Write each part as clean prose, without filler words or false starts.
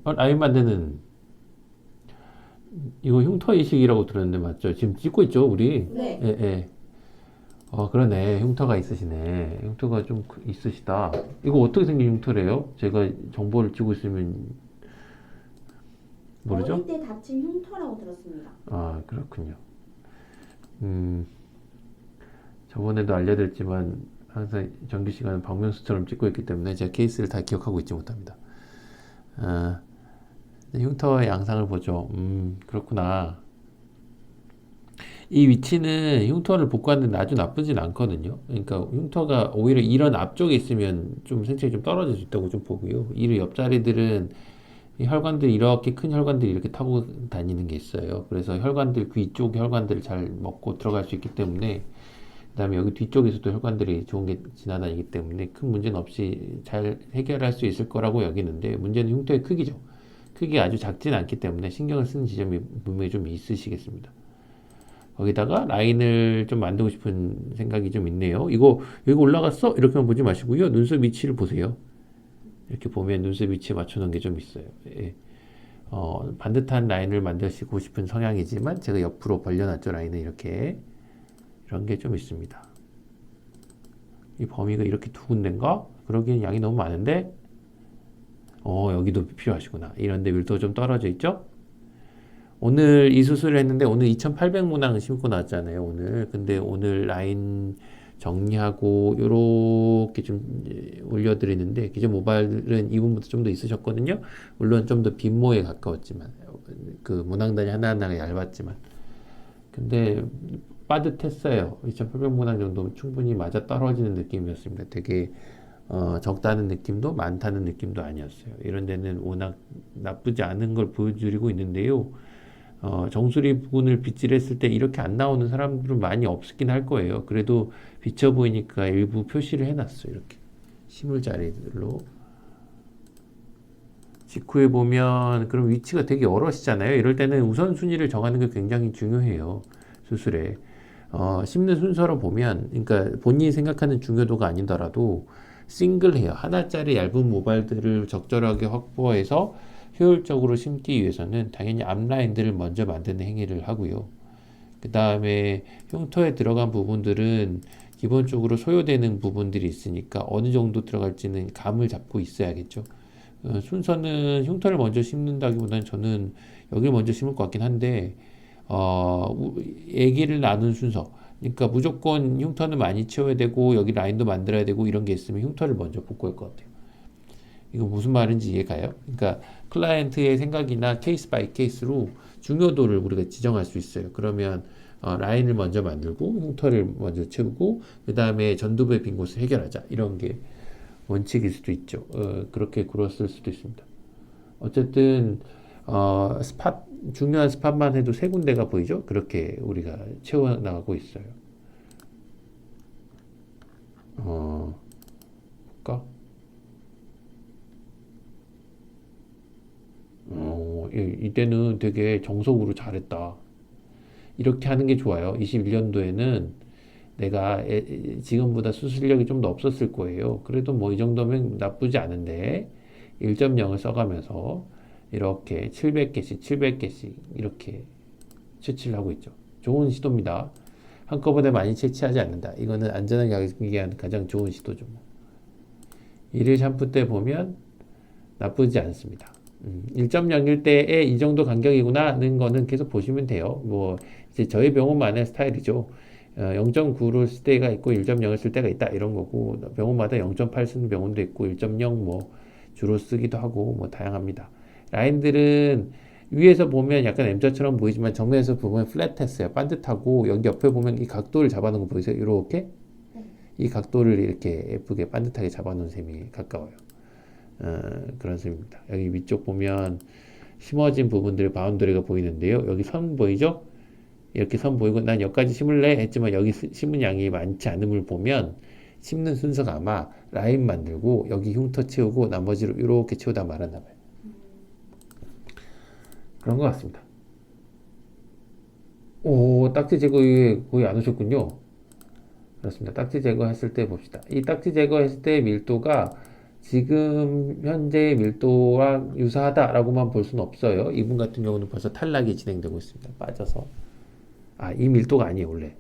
라인 만드는 이거 흉터 이식이라고 들었는데 맞죠? 지금 찍고 있죠, 우리? 네. 예, 예. 그러네. 흉터가 있으시네. 흉터가 좀 있으시다. 이거 어떻게 생긴 흉터래요? 제가 정보를 찍고 있으면 모르죠? 어릴 때 다친 흉터라고 들었습니다. 아, 그렇군요. 음, 저번에도 알려드렸지만 항상 정규 시간은 박명수처럼 찍고 있기 때문에 제가 케이스를 다 기억하고 있지 못합니다. 아, 흉터의 양상을 보죠. 그렇구나. 이 위치는 흉터를 복구하는데 아주 나쁘진 않거든요. 그러니까 흉터가 오히려 이런 앞쪽에 있으면 좀 생체가 좀 떨어질 수 있다고 좀 보고요. 이 옆자리들은 이 혈관들이 이렇게 큰 혈관들이 이렇게 타고 다니는 게 있어요. 그래서 혈관들 귀 쪽 혈관들을 잘 먹고 들어갈 수 있기 때문에 그다음에 여기 뒤쪽에서도 혈관들이 좋은 게 지나다니기 때문에 큰 문제는 없이 잘 해결할 수 있을 거라고 여기는데 문제는 흉터의 크기죠. 크기가 아주 작진 않기 때문에 신경을 쓰는 지점이 분명히 좀 있으시겠습니다. 거기다가 라인을 좀 만들고 싶은 생각이 좀 있네요. 이거 여기 올라갔어? 이렇게만 보지 마시고요. 눈썹 위치를 보세요. 이렇게 보면 눈썹 위치에 맞춰놓은 게 좀 있어요. 예. 반듯한 라인을 만드시고 싶은 성향이지만 제가 옆으로 벌려놨죠. 라인을 이렇게. 이런 게 좀 있습니다. 이 범위가 이렇게 두 군데인가? 그러기엔 양이 너무 많은데 여기도 필요하시구나. 이런데 밀도가 좀 떨어져 있죠? 오늘 이 수술을 했는데 오늘 2800문항 심고 나왔잖아요. 오늘. 근데 오늘 라인 정리하고 요렇게 좀 올려드리는데 기존 모발은 이분부터 좀 더 있으셨거든요. 물론 좀 더 빈모에 가까웠지만 그 문항단이 하나하나가 얇았지만 근데 빠듯했어요. 2800문항 정도 충분히 맞아 떨어지는 느낌이었습니다. 되게 적다는 느낌도 많다는 느낌도 아니었어요. 이런 데는 워낙 나쁘지 않은 걸 보여드리고 있는데요. 정수리 부분을 빗질했을 때 이렇게 안 나오는 사람들은 많이 없긴 할 거예요. 그래도 비쳐 보이니까 일부 표시를 해놨어요. 이렇게 심을 자리들로. 직후에 보면 그럼 위치가 되게 여럿이잖아요. 이럴 때는 우선순위를 정하는 게 굉장히 중요해요. 수술에. 심는 순서로 보면, 그러니까 본인이 생각하는 중요도가 아니더라도 싱글해요. 하나짜리 얇은 모발들을 적절하게 확보해서 효율적으로 심기 위해서는 당연히 앞라인들을 먼저 만드는 행위를 하고요. 그 다음에 흉터에 들어간 부분들은 기본적으로 소요되는 부분들이 있으니까 어느 정도 들어갈지는 감을 잡고 있어야겠죠. 순서는 흉터를 먼저 심는다기보다는 저는 여기를 먼저 심을 것 같긴 한데, 얘기를 나눈 순서. 그러니까 무조건 흉터는 많이 채워야 되고, 여기 라인도 만들어야 되고, 이런 게 있으면 흉터를 먼저 복구할 것 같아요. 이거 무슨 말인지 이해가요? 그러니까 클라이언트의 생각이나 케이스 바이 케이스로 중요도를 우리가 지정할 수 있어요. 그러면 라인을 먼저 만들고 흉터를 먼저 채우고 그 다음에 전두부의 빈 곳을 해결하자. 이런 게 원칙일 수도 있죠. 그렇게 굴었을 수도 있습니다. 어쨌든 스팟 중요한 스팟만 해도 세 군데가 보이죠. 그렇게 우리가 채워나가고 있어요. 볼까? 이때는 되게 정석으로 잘했다. 이렇게 하는 게 좋아요. 21년도에는 내가 지금보다 수술력이 좀 더 없었을 거예요. 그래도 뭐 이 정도면 나쁘지 않은데 1.0을 써가면서 이렇게 700개씩 700개씩 이렇게 채취를 하고 있죠. 좋은 시도입니다. 한꺼번에 많이 채취하지 않는다. 이거는 안전하게 하기 위한 가장 좋은 시도죠. 일일 샴푸 때 보면 나쁘지 않습니다. 1.0일 때에 이 정도 간격이구나 하는 거는 계속 보시면 돼요. 뭐 이제 저희 병원만의 스타일이죠. 0.9를 쓸 때가 있고 1.0을 쓸 때가 있다 이런 거고 병원마다 0.8 쓰는 병원도 있고 1.0 뭐 주로 쓰기도 하고 뭐 다양합니다. 라인들은 위에서 보면 약간 M자처럼 보이지만 정면에서 보면 플랫했어요. 반듯하고 여기 옆에 보면 이 각도를 잡아놓은 거 보이세요? 이렇게 이 각도를 이렇게 예쁘게 반듯하게 잡아놓은 셈이 가까워요. 그런 셈입니다. 여기 위쪽 보면 심어진 부분들의 바운더리가 보이는데요. 여기 선 보이죠? 이렇게 선 보이고 난 여기까지 심을래 했지만 여기 심은 양이 많지 않음을 보면 심는 순서가 아마 라인 만들고 여기 흉터 채우고 나머지로 이렇게 채우다 말았나 봐요. 그런 것 같습니다. 오, 딱지 제거에 거의 안 오셨군요. 그렇습니다. 딱지 제거했을 때 봅시다. 이 딱지 제거했을 때 밀도가 지금 현재 밀도랑 유사하다라고만 볼 수는 없어요. 이분 같은 경우는 벌써 탈락이 진행되고 있습니다. 빠져서. 이 밀도가 아니에요, 원래.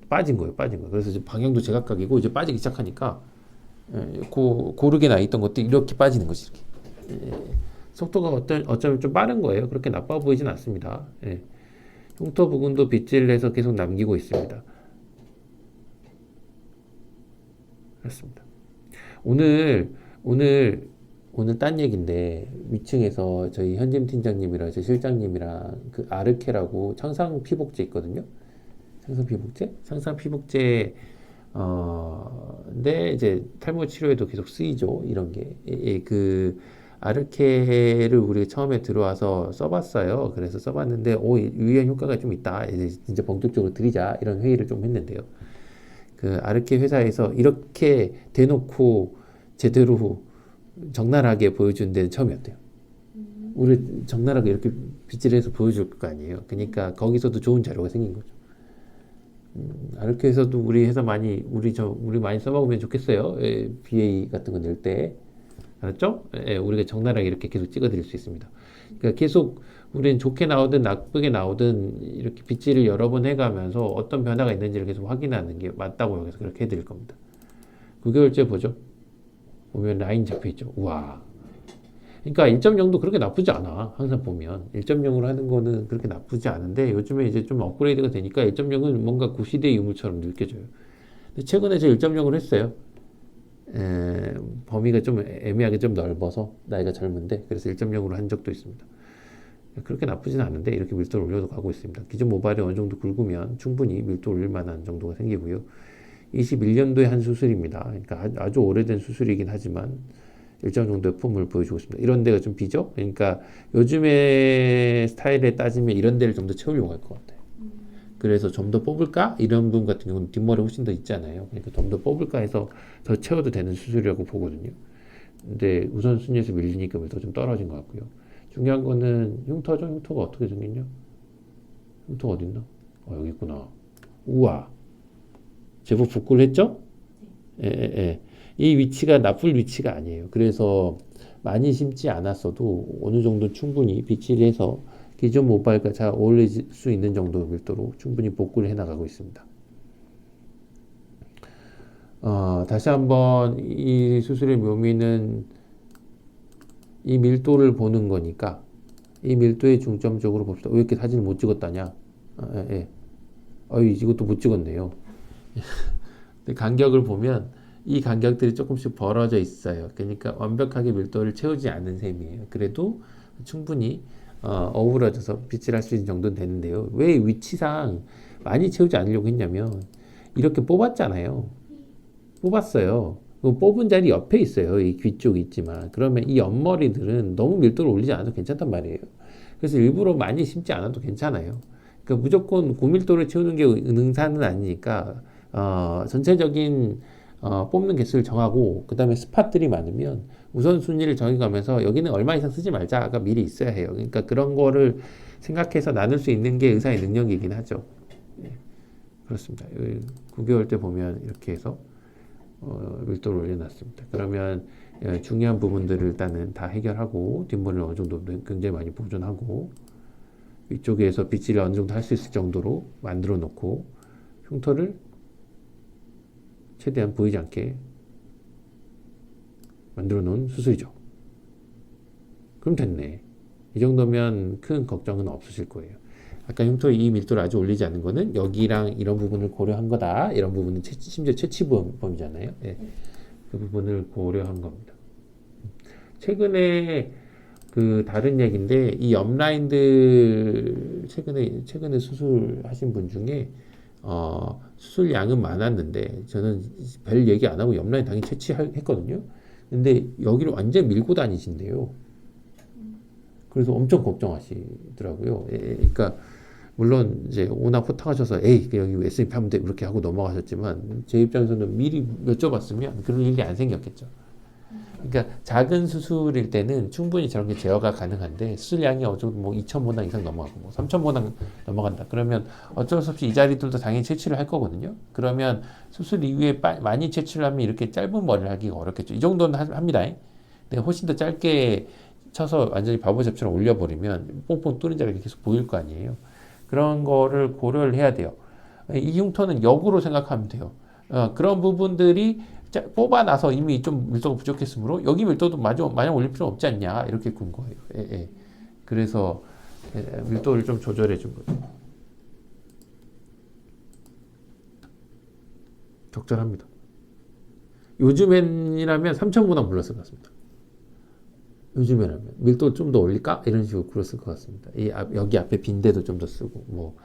빠진 거예요, 빠진 거. 그래서 이제 방향도 제각각이고 이제 빠지기 시작하니까 고르게 나 있던 것도 이렇게 빠지는 거지, 이렇게. 속도가 어쩌면 좀 빠른 거예요. 그렇게 나빠 보이진 않습니다. 흉터 부분도 빗질 내서 계속 남기고 있습니다. 그렇습니다. 오늘 딴 얘기인데 위층에서 저희 현임 팀장님이랑 저 실장님이랑 그 아르케라고 청상 피복제 있거든요. 청상 피복제 근데 이제 탈모 치료에도 계속 쓰이죠. 이런 게. 그 아르케를 우리가 처음에 들어와서 써봤어요. 그래서 써봤는데 유의한 효과가 좀 있다. 이제 진짜 본격적으로 들이자 이런 회의를 좀 했는데요. 그 아르케 회사에서 이렇게 대놓고 제대로 적나라하게 보여준 데는 처음이었대요. 우리 적나라하게 이렇게 빗질해서 보여줄 거 아니에요. 그러니까 거기서도 좋은 자료가 생긴 거죠. 아르케에서도 우리 회사 우리 많이 써먹으면 좋겠어요. BA 같은 거 낼 때. 알았죠? 우리가 적나라하게 이렇게 계속 찍어드릴 수 있습니다. 그러니까 계속 우리는 좋게 나오든 나쁘게 나오든 이렇게 빗질을 여러 번 해가면서 어떤 변화가 있는지를 계속 확인하는 게 맞다고 여기서 그렇게 해드릴 겁니다. 9개월째 보죠? 보면 라인 잡혀있죠. 우와. 그러니까 1.0도 그렇게 나쁘지 않아. 항상 보면 1.0으로 하는 거는 그렇게 나쁘지 않은데 요즘에 이제 좀 업그레이드가 되니까 1.0은 뭔가 구시대 유물처럼 느껴져요. 근데 최근에 제 1.0으로 했어요. 범위가 좀 애매하게 좀 넓어서 나이가 젊은데 그래서 1.0으로 한 적도 있습니다. 그렇게 나쁘진 않은데 이렇게 밀도를 올려도 가고 있습니다. 기존 모발이 어느 정도 굵으면 충분히 밀도 올릴 만한 정도가 생기고요. 21년도에 한 수술입니다. 그러니까 아주 오래된 수술이긴 하지만 일정 정도의 폼을 보여주고 있습니다. 이런 데가 좀 비죠? 그러니까 요즘의 스타일에 따지면 이런 데를 좀 더 채우려고 할 것 같아요. 그래서 좀 더 뽑을까? 이런 분 같은 경우는 뒷머리 훨씬 더 있잖아요. 그러니까 좀 더 뽑을까 해서 더 채워도 되는 수술이라고 보거든요. 근데 우선순위에서 밀리니까 밀도 좀 떨어진 것 같고요. 중요한 거는 흉터죠. 흉터가 어떻게 생겼냐? 흉터 어딨나? 여기 있구나. 우와. 제법 부풀했죠? 이 위치가 나쁠 위치가 아니에요. 그래서 많이 심지 않았어도 어느 정도 충분히 빗질해서 기존 모발과 잘 어울릴 수 있는 정도 밀도로 충분히 복구를 해 나가고 있습니다. 다시 한번 이 수술의 묘미는 이 밀도를 보는 거니까 이 밀도에 중점적으로 봅시다. 왜 이렇게 사진을 못 찍었다냐? 이것도 못 찍었네요. 간격을 보면 이 간격들이 조금씩 벌어져 있어요. 그러니까 완벽하게 밀도를 채우지 않는 셈이에요. 그래도 충분히 어우러져서 빗질할 수 있는 정도는 되는데요. 왜 위치상 많이 채우지 않으려고 했냐면 이렇게 뽑았잖아요. 뽑았어요. 그 뽑은 자리 옆에 있어요. 이 귀 쪽이 있지만 그러면 이 옆머리들은 너무 밀도를 올리지 않아도 괜찮단 말이에요. 그래서 일부러 많이 심지 않아도 괜찮아요. 그러니까 무조건 고밀도를 채우는 게 능사는 아니니까 전체적인 뽑는 개수를 정하고 그 다음에 스팟들이 많으면 우선순위를 정해가면서 여기는 얼마 이상 쓰지 말자가 미리 있어야 해요. 그러니까 그런 거를 생각해서 나눌 수 있는 게 의사의 능력이긴 하죠. 그렇습니다. 9개월 때 보면 이렇게 해서 밀도를 올려놨습니다. 그러면 중요한 부분들을 일단은 다 해결하고 뒷머리를 어느 정도 굉장히 많이 보존하고 위쪽에서 빗질을 어느 정도 할 수 있을 정도로 만들어 놓고 흉터를 최대한 보이지 않게 만들어 놓은 수술이죠. 그럼 됐네. 이 정도면 큰 걱정은 없으실 거예요. 아까 흉터 이 밀도를 아주 올리지 않는 거는 여기랑 이런 부분을 고려한 거다. 이런 부분은 심지어 채취범이잖아요. 그 부분을 고려한 겁니다. 최근에 그 다른 얘기인데 이 옆라인들 최근에 수술하신 분 중에 수술량은 많았는데 저는 별 얘기 안 하고 옆라인 당연히 채취했거든요. 근데 여기를 완전 밀고 다니신대요. 그래서 엄청 걱정하시더라고요. 그러니까 물론 이제 워낙 호탕하셔서 여기 SMP 하면 돼 이렇게 하고 넘어가셨지만 제 입장에서는 미리 여쭤봤으면 그런 일이 안 생겼겠죠. 그러니까 작은 수술일 때는 충분히 저런 게 제어가 가능한데 수술량이 어쩌고 뭐 2,000모낭 이상 넘어가고 뭐 3,000모낭 넘어간다. 그러면 어쩔 수 없이 이 자리들도 당연히 채취를 할 거거든요. 그러면 수술 이후에 많이 채취를 하면 이렇게 짧은 머리를 하기가 어렵겠죠. 이 정도는 합니다. 근데 훨씬 더 짧게 쳐서 완전히 바보잡처럼 올려버리면 뽕뽕 뚫린 자리가 계속 보일 거 아니에요. 그런 거를 고려를 해야 돼요. 이 흉터는 역으로 생각하면 돼요. 그런 부분들이 뽑아놔서 이미 좀 밀도가 부족했으므로 여기 밀도도 마냥 올릴 필요 없지 않냐 이렇게 군 거예요. 예, 예. 그래서 밀도를 좀 조절해 준 거죠. 적절합니다. 요즘엔이라면 3,000보다 불렀을 것 같습니다. 요즘에라면 밀도 좀 더 올릴까 이런 식으로 굴었을 것 같습니다. 여기 앞에 빈대도 좀 더 쓰고 뭐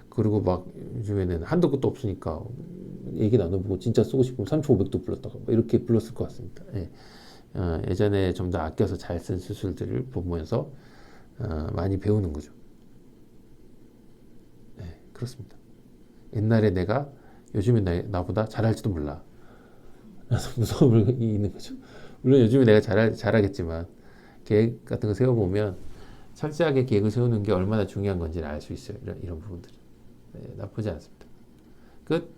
그리고 막 요즘에는 한도 끝도 없으니까 얘기 나눠보고 진짜 쓰고 싶으면 3,500도 불렀다가 뭐 이렇게 불렀을 것 같습니다. 예. 예전에 좀 더 아껴서 잘 쓴 수술들을 보면서 많이 배우는 거죠. 예, 그렇습니다. 옛날에 내가 요즘에 나보다 잘할지도 몰라. 그래서 무서움이 있는 거죠. 물론 요즘에 내가 잘하겠지만 계획 같은 거 세워보면 철저하게 계획을 세우는 게 얼마나 중요한 건지를 알 수 있어요. 이런 부분들이. 네, 나쁘지 않습니다. 끝.